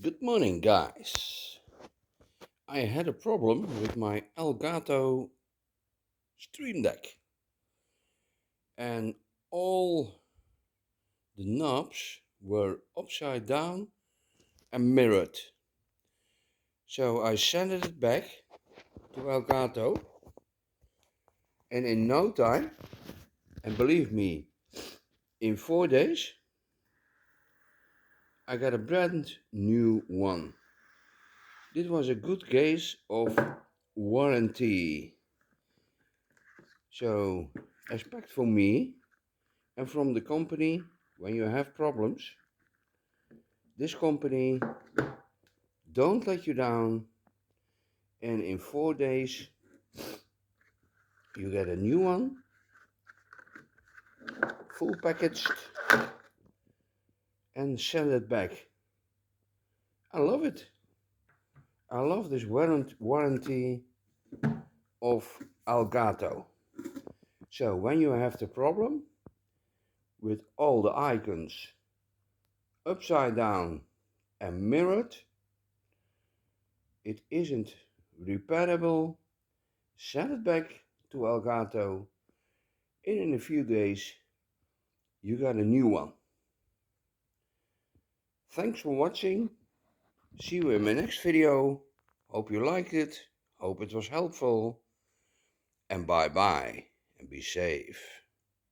Good morning, guys. I had a problem with my Elgato Streamdeck, and all the knobs were upside down and mirrored. So I sent it back to Elgato, and in no time, and believe me, in 4 days, I got a brand new one. This was a good case of warranty. So expect from me and from the company, when you have problems, this company don't let you down, and in 4 days you get a new one, full packaged, and send it back. I love it. I love this warranty of Elgato. So when you have the problem with all the icons upside down and mirrored, it isn't repairable, send it back to Elgato, and in a few days you got a new one. Thanks for watching. See you in my next video. Hope you liked it. Hope it was helpful. And bye bye. And be safe.